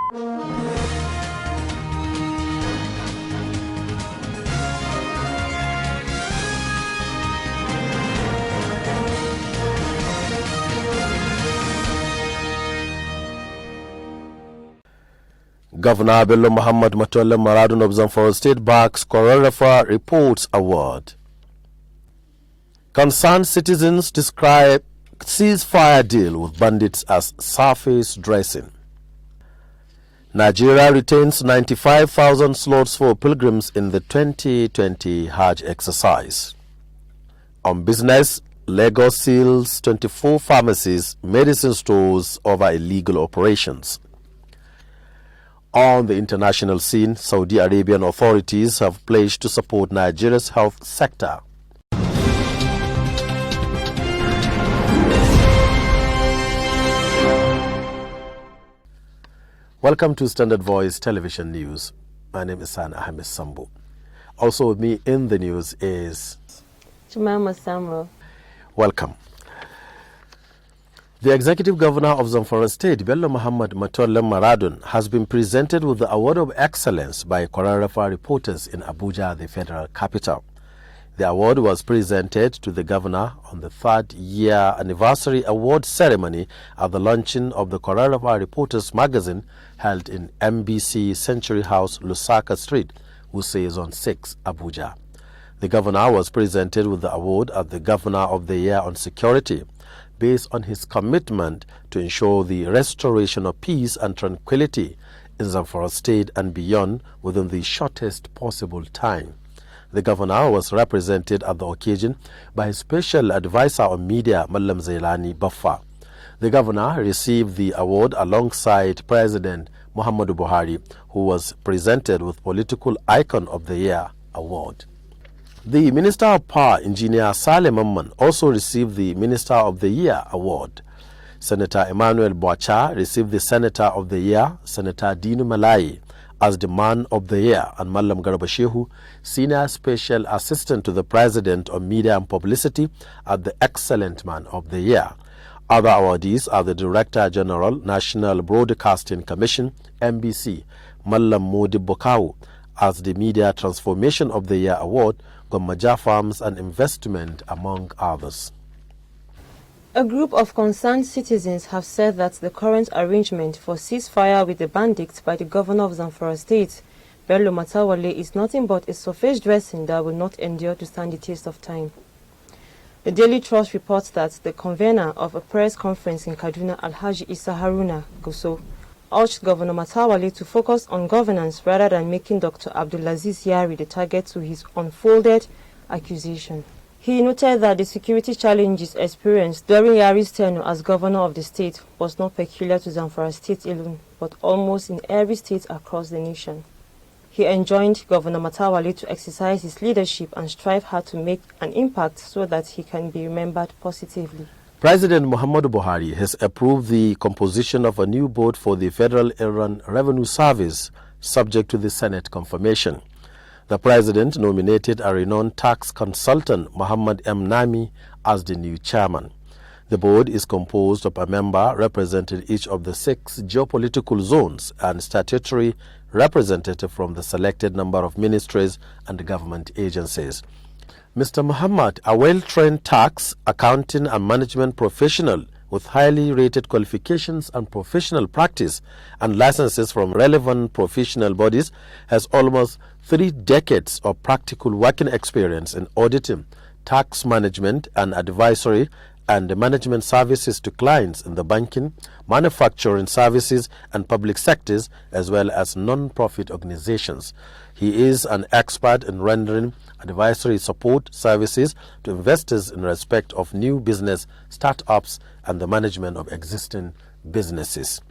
Governor Bello Muhammad Matolle Maradun of Zamfara State backs choreographer reports award. Concerned citizens describe ceasefire deal with bandits as surface dressing. Nigeria retains 95,000 slots for pilgrims in the 2020 Hajj exercise. On business, Lagos seals 24 pharmacies, medicine stores over illegal operations. On the international scene, Saudi Arabian authorities have pledged to support Nigeria's health sector. Welcome to Standard Voice Television News. My name is San Ahmed Sambo. Also with me in the news is Jemima Samuel. Welcome. The Executive Governor of Zamfara State, Bello Muhammad Matolle Maradun, has been presented with the Award of Excellence by choreographer reporters in Abuja, the federal capital. The award was presented to the governor on the third-year anniversary award ceremony at the launching of the Choreographer Reporters magazine held in MBC Century House, Lusaka Street, Wuse Zone 6, Abuja. The governor was presented with the award as the Governor of the Year on Security, based on his commitment to ensure the restoration of peace and tranquility in Zamfara State and beyond within the shortest possible time. The governor was represented at the occasion by his special advisor on media, Mallam Zailani Baffa. The governor received the award alongside President Muhammadu Buhari, who was presented with Political Icon of the Year award. The Minister of Power, Engineer Saleh Mamman, also received the Minister of the Year award. Senator Emmanuel Boacha received the Senator of the Year, Senator Dinu Malai, as the Man of the Year, and Mallam Garba Shehu, Senior Special Assistant to the President on Media and Publicity, as the Excellent Man of the Year. Other awardees are the Director General, National Broadcasting Commission, NBC, Mallam Modi Bokau, as the Media Transformation of the Year award, Gwammaja Farms and Investment, among others. A group of concerned citizens have said that the current arrangement for ceasefire with the bandits by the governor of Zamfara State, Bello Matawale, is nothing but a surface dressing that will not endure to stand the test of time. The Daily Trust reports that the convener of a press conference in Kaduna, Alhaji Issa Haruna Goso, urged Governor Matawale to focus on governance rather than making Dr. Abdulaziz Yari the target to his unfolded accusation. He noted that the security challenges experienced during Yari's tenure as governor of the state was not peculiar to Zamfara State alone, but almost in every state across the nation. He enjoined Governor Matawale to exercise his leadership and strive hard to make an impact so that he can be remembered positively. President Muhammadu Buhari has approved the composition of a new board for the Federal Inland Revenue Service, subject to the Senate confirmation. The president nominated a renowned tax consultant, Muhammad M. Nami, as the new chairman. The board is composed of a member representing each of the 6 geopolitical zones and statutory representative from the selected number of ministries and government agencies. Mr. Muhammad, a well-trained tax, accounting and management professional with highly rated qualifications and professional practice and licenses from relevant professional bodies, has almost 3 decades of practical working experience in auditing, tax management and advisory and management services to clients in the banking, manufacturing services and public sectors, as well as non-profit organizations. He is an expert in rendering advisory support services to investors in respect of new business startups and the management of existing businesses.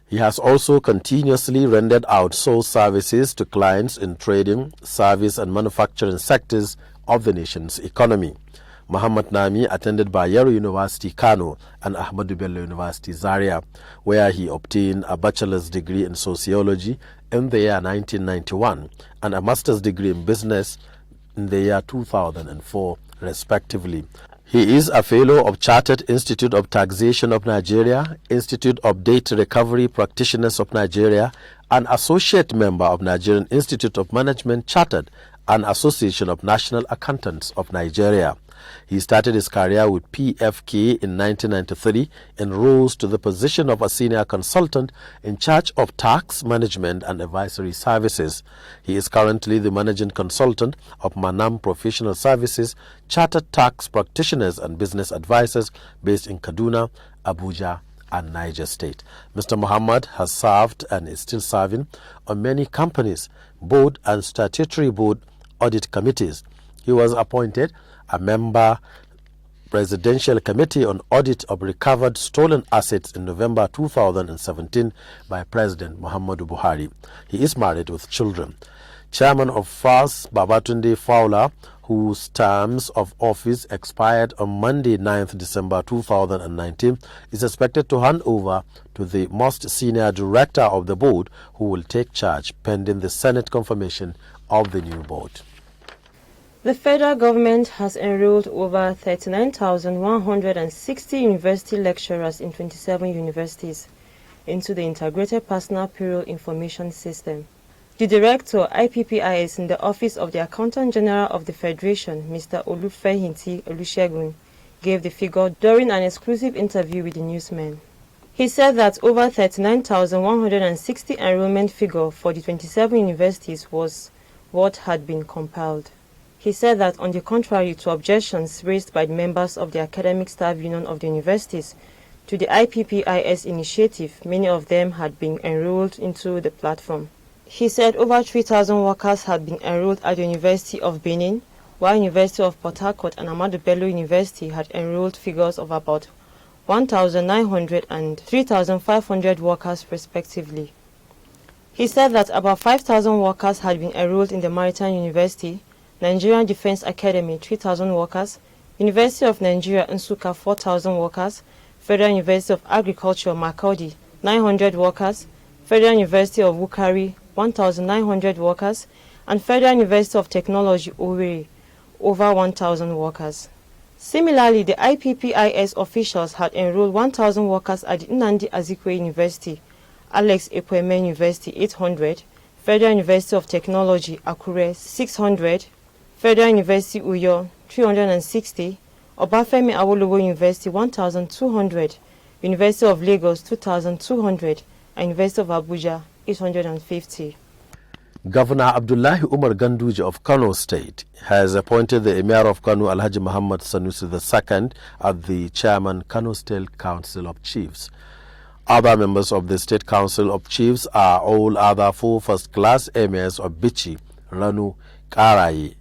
He has also continuously rendered outsourced services to clients in trading, service and manufacturing sectors of the nation's economy. Muhammad Nami attended Bayero University, Kano, and Ahmadu Bello University, Zaria, where he obtained a bachelor's degree in sociology in the year 1991 and a master's degree in business in the year 2004, respectively. He is a fellow of Chartered Institute of Taxation of Nigeria, Institute of Data Recovery Practitioners of Nigeria, an associate member of Nigerian Institute of Management Chartered, and Association of National Accountants of Nigeria. He started his career with PFK in 1993 and rose to the position of a senior consultant in charge of tax management and advisory services. He is currently the managing consultant of Manam Professional Services, chartered tax practitioners and business advisors based in Kaduna, Abuja, and Niger State. Mr. Muhammad has served and is still serving on many companies, board and statutory board audit committees. He was appointed a member Presidential Committee on Audit of Recovered Stolen Assets in November 2017 by President Muhammadu Buhari. He is married with children. Chairman of FAS, Babatunde Fowler, whose terms of office expired on Monday, 9th December 2019, is expected to hand over to the most senior director of the board, who will take charge pending the Senate confirmation of the new board. The federal government has enrolled over 39,160 university lecturers in 27 universities into the Integrated Personal Payroll Information System. The Director, IPPIS, in the Office of the Accountant General of the Federation, Mr. Olufehinti Olusegun, gave the figure during an exclusive interview with the newsmen. He said that over 39,160 enrollment figure for the 27 universities was what had been compiled. He said that, on the contrary to objections raised by the members of the Academic Staff Union of the universities to the IPPIS initiative, many of them had been enrolled into the platform. He said over 3,000 workers had been enrolled at the University of Benin, while University of Port Harcourt and Ahmadu Bello University had enrolled figures of about 1,900 and 3,500 workers respectively. He said that about 5,000 workers had been enrolled in the Maritime University, Nigerian Defense Academy 3,000 workers, University of Nigeria Nsukka 4,000 workers, Federal University of Agriculture Makurdi 900 workers, Federal University of Wukari 1,900 workers, and Federal University of Technology Owerri over 1,000 workers. Similarly, the IPPIS officials had enrolled 1,000 workers at the Nnamdi Azikiwe University, Alex Ekwueme University 800, Federal University of Technology Akure 600, Federal University Uyo 360, Obafemi Awolowo University 1,200, University of Lagos 2,200, and University of Abuja 850. Governor Abdullahi Umar Ganduje of Kano State has appointed the Emir of Kano, Alhaji Muhammad Sanusi II, as the chairman, Kano State Council of Chiefs. Other members of the State Council of Chiefs are all other 4 first-class emirs of Bichi, Ranu, Karaye,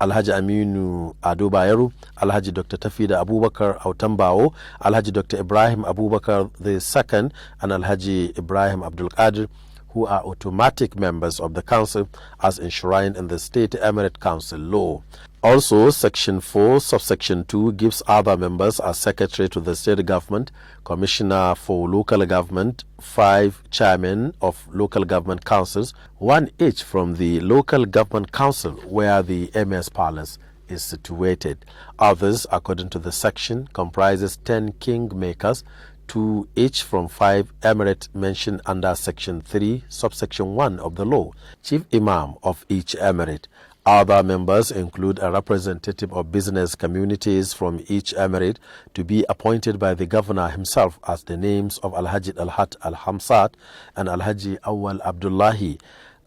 Alhaji Aminu Ado Bayero, Alhaji Dr. Tafida Abubakar Autambao, Alhaji Dr. Ibrahim Abubakar II, and Alhaji Ibrahim Abdul Qadir, who are automatic members of the council as enshrined in the State Emirate Council law. Also, Section 4, Subsection 2 gives other members as secretary to the state government, commissioner for local government, 5 chairmen of local government councils, 1 each from the local government council where the Emir's Palace is situated. Others, according to the section, comprises 10 kingmakers, 2 each from 5 emirates mentioned under Section 3, Subsection 1 of the law, chief imam of each emirate. Other members include a representative of business communities from each emirate to be appointed by the governor himself, as the names of Alhaji Alhat Al-Hamsat and Alhaji Awal Abdullahi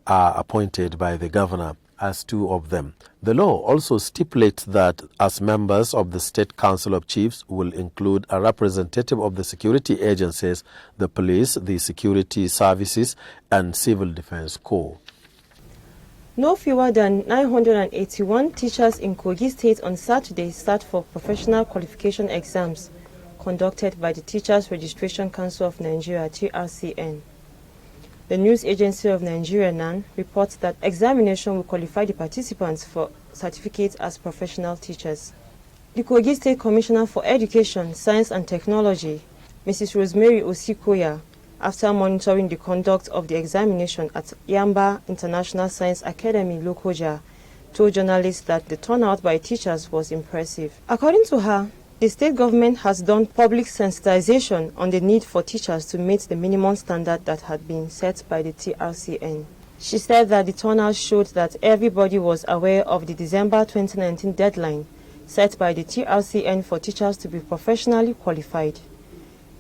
are appointed by the governor as 2 of them. The law also stipulates that as members of the State Council of Chiefs will include a representative of the security agencies, the police, the security services, and civil defense corps. No fewer than 981 teachers in Kogi State on Saturday sat for professional qualification exams conducted by the Teachers Registration Council of Nigeria, TRCN. The news agency of Nigeria, NAN, reports that examination will qualify the participants for certificates as professional teachers. The Kogi State Commissioner for Education, Science and Technology, Mrs. Rosemary Osikoya, after monitoring the conduct of the examination at Yamba International Science Academy, Lokoja, told journalists that the turnout by teachers was impressive. According to her, The state government has done public sensitization on the need for teachers to meet the minimum standard that had been set by the TRCN. She said that the turnout showed that everybody was aware of the December 2019 deadline set by the TRCN for teachers to be professionally qualified.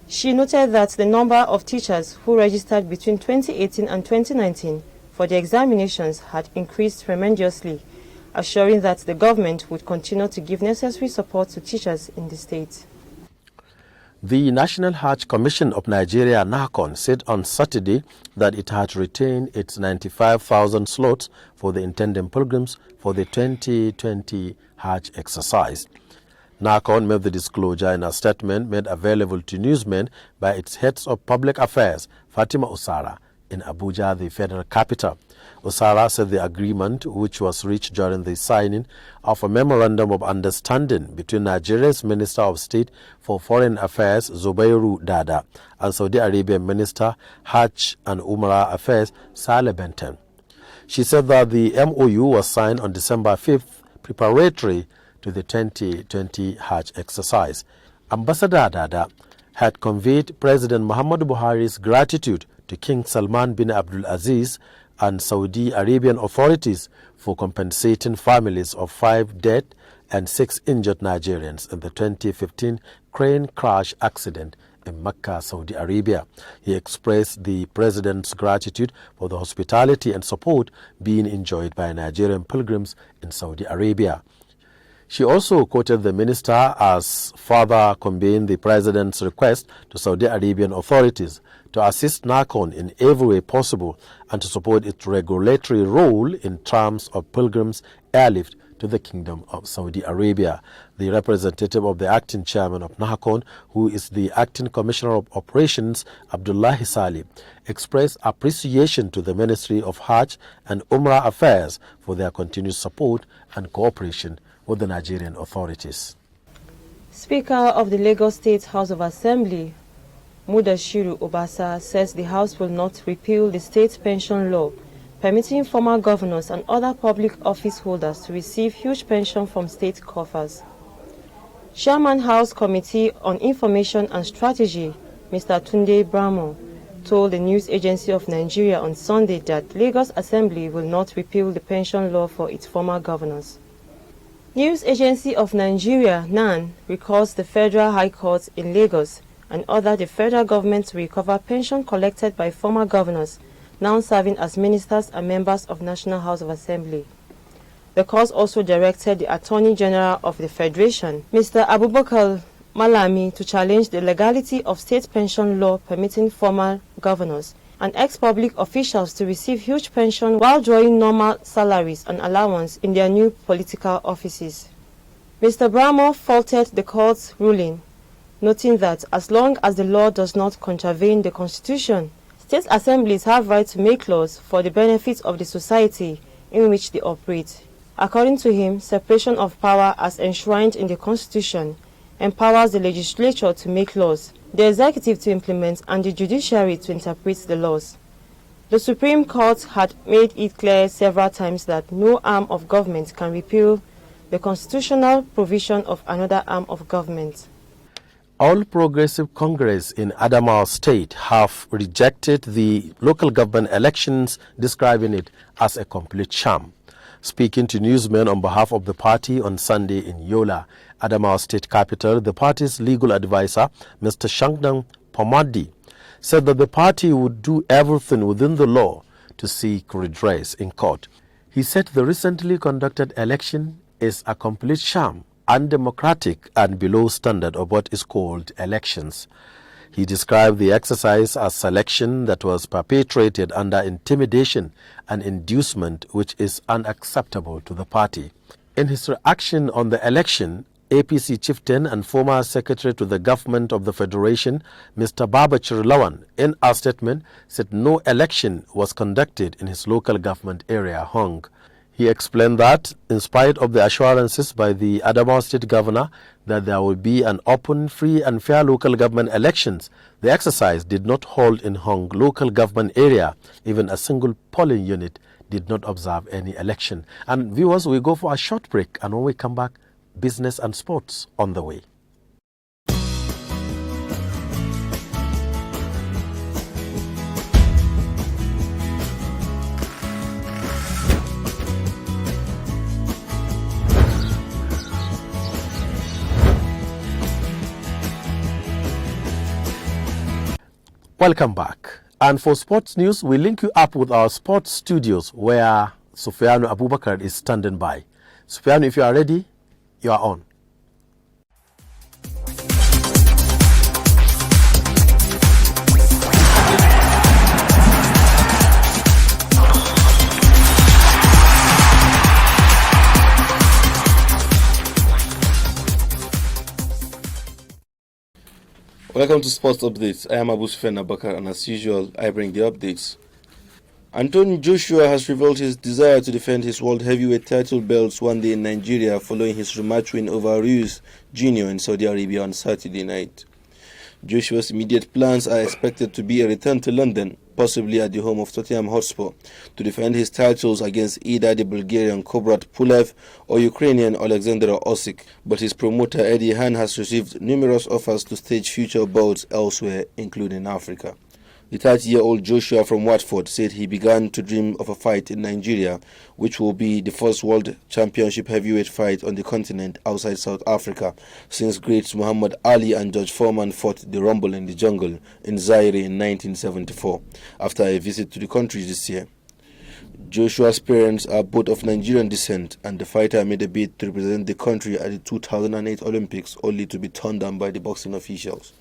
She noted that the number of teachers who registered between 2018 and 2019 for the examinations had increased tremendously, assuring that the government would continue to give necessary support to teachers in the state. The National Hajj Commission of Nigeria, NAHCON, said on Saturday that it had retained its 95,000 slots for the intending pilgrims for the 2020 Hajj exercise. NAHCON made the disclosure in a statement made available to newsmen by its heads of public affairs, Fatima Usara, in Abuja, the federal capital. Usara said the agreement, which was reached during the signing of a memorandum of understanding between Nigeria's Minister of State for Foreign Affairs, Zubairu Dada, and Saudi Arabian Minister, Hajj and Umrah Affairs, Saleh Benton. She said that the MOU was signed on December 5th, preparatory to the 2020 Hajj exercise. Ambassador Dada had conveyed President Muhammadu Buhari's gratitude to King Salman bin Abdul Aziz and Saudi Arabian authorities for compensating families of 5 dead and 6 injured Nigerians in the 2015 crane crash accident in Mecca, Saudi Arabia. He expressed the president's gratitude for the hospitality and support being enjoyed by Nigerian pilgrims in Saudi Arabia. She also quoted the minister as further conveying the president's request to Saudi Arabian authorities to assist NAHCON in every way possible and to support its regulatory role in terms of pilgrims' airlift to the Kingdom of Saudi Arabia. The representative of the acting chairman of NAHCON, who is the acting commissioner of operations, Abdullahi Salih, expressed appreciation to the Ministry of Hajj and Umrah Affairs for their continued support and cooperation with the Nigerian authorities. Speaker of the Lagos State House of Assembly, Mudashiru Obasa, says the House will not repeal the state pension law, permitting former governors and other public office holders to receive huge pension from state coffers. Chairman House Committee on Information and Strategy, Mr. Tunde Bramo, told the News Agency of Nigeria on Sunday that Lagos Assembly will not repeal the pension law for its former governors. News Agency of Nigeria, NAN, recalls the Federal High Court in Lagos and ordered the federal government to recover pension collected by former governors now serving as ministers and members of National House of Assembly. The court also directed the Attorney General of the Federation, Mr. Abubakar Malami, to challenge the legality of state pension law permitting former governors and ex-public officials to receive huge pension while drawing normal salaries and allowance in their new political offices. Mr. Bramo faulted the court's ruling, noting that as long as the law does not contravene the Constitution, state assemblies have right to make laws for the benefit of the society in which they operate. According to him, separation of power as enshrined in the Constitution empowers the legislature to make laws, the executive to implement, and the judiciary to interpret the laws. The Supreme Court had made it clear several times that no arm of government can repeal the constitutional provision of another arm of government. All Progressive Congress in Adamawa State have rejected the local government elections, describing it as a complete sham. Speaking to newsmen on behalf of the party on Sunday in Yola, Adamawa State capital, the party's legal advisor, Mr. Shangdang Pomadi, said that the party would do everything within the law to seek redress in court. He said the recently conducted election is a complete sham, undemocratic and below standard of what is called elections. He described the exercise as selection that was perpetrated under intimidation and inducement, which is unacceptable to the party. In his reaction on the election, APC chieftain and former secretary to the government of the Federation, Mr. Babachir Lawan, in a statement, said no election was conducted in his local government area, Hong. He explained that, in spite of the assurances by the Adamawa State Governor that there will be an open, free and fair local government elections, the exercise did not hold in Hong local government area. Even a single polling unit did not observe any election. And viewers, we go for a short break, and when we come back, business and sports on the way. Welcome back. And for sports news, we link you up with our sports studios where Sufyanu Abubakar is standing by. Sufyanu, if you are ready, you are on. Welcome to Sports Updates. I am Abu Sufyan Abakar, and as usual, I bring the updates. Anthony Joshua has revealed his desire to defend his world heavyweight title belts one day in Nigeria following his rematch win over Ruiz Jr. in Saudi Arabia on Saturday night. Joshua's immediate plans are expected to be a return to London, possibly at the home of Tottenham Hotspur, to defend his titles against either the Bulgarian Kubrat Pulev or Ukrainian Alexander Osik, but his promoter Eddie Han has received numerous offers to stage future bouts elsewhere, including Africa. The 30-year-old Joshua from Watford said he began to dream of a fight in Nigeria, which will be the first World Championship heavyweight fight on the continent outside South Africa, since greats Muhammad Ali and George Foreman fought the Rumble in the Jungle in Zaire in 1974, after a visit to the country this year. Joshua's parents are both of Nigerian descent, and the fighter made a bid to represent the country at the 2008 Olympics, only to be turned down by the boxing officials.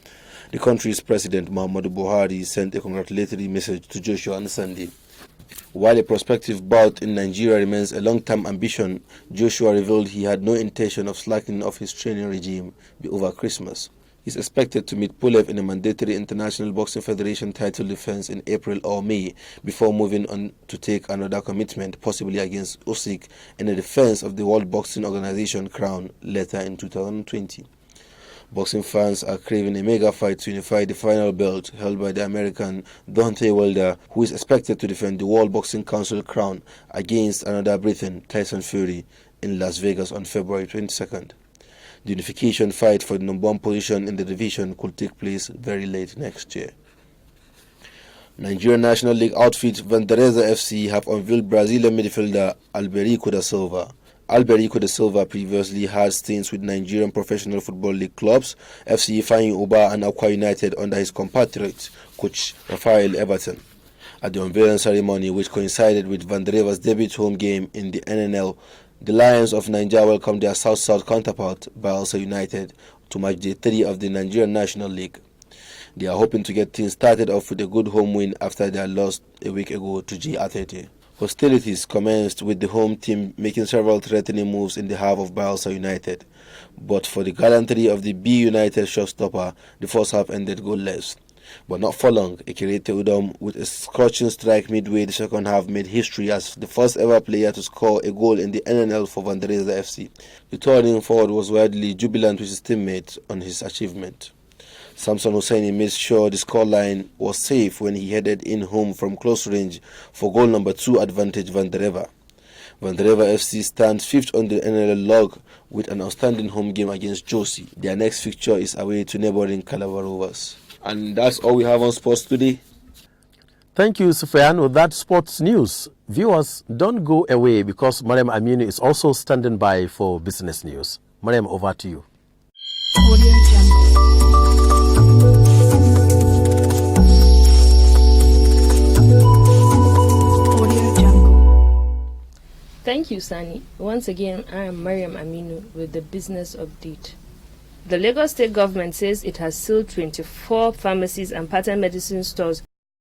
The country's president, Muhammadu Buhari, sent a congratulatory message to Joshua on Sunday. While a prospective bout in Nigeria remains a long-term ambition, Joshua revealed he had no intention of slackening off his training regime over Christmas. He's expected to meet Pulev in a mandatory International Boxing Federation title defense in April or May, before moving on to take another commitment, possibly against Usyk, in a defense of the World Boxing Organization crown later in 2020. Boxing fans are craving a mega fight to unify the final belt held by the American Deontay Wilder, who is expected to defend the World Boxing Council crown against another Briton, Tyson Fury, in Las Vegas on February 22nd. The unification fight for the number one position in the division could take place very late next year. Nigerian National League outfit Vandereza FC have unveiled Brazilian midfielder Alberico da Silva. Alberico da Silva previously had stints with Nigerian Professional Football League clubs, FC Ifeanyi Uba and Akwa United, under his compatriot, coach Rafael Everton. At the unveiling ceremony, which coincided with Vandereva's debut home game in the NNL, the Lions of Nigeria welcomed their South-South counterpart, Bayelsa United, to match day 3 of the Nigerian National League. They are hoping to get things started off with a good home win after their loss a week ago to G-Atete. Hostilities commenced with the home team making several threatening moves in the half of Bayelsa United, but for the gallantry of the B United showstopper, the first half ended goalless. But not for long, Ekirete Udom, with a scorching strike midway the second half, made history as the first ever player to score a goal in the NNL for Vandereza FC. The turning forward was widely jubilant with his teammates on his achievement. Samson Hussaini made sure the scoreline was safe when he headed in home from close range for goal number 2 advantage Vandereva. Vandereva FC stands 5th on the NNL log with an outstanding home game against Josie. Their next fixture is away to neighbouring Calabar Rovers. And that's all we have on sports today. Thank you, Sufyan, with that sports news. Viewers, don't go away because Mariam Aminu is also standing by for business news. Mariam, over to you. Thank you, Sani. Once again, I am Mariam Aminu with the business update. The Lagos State government says it has sealed 24 pharmacies and pattern medicine stores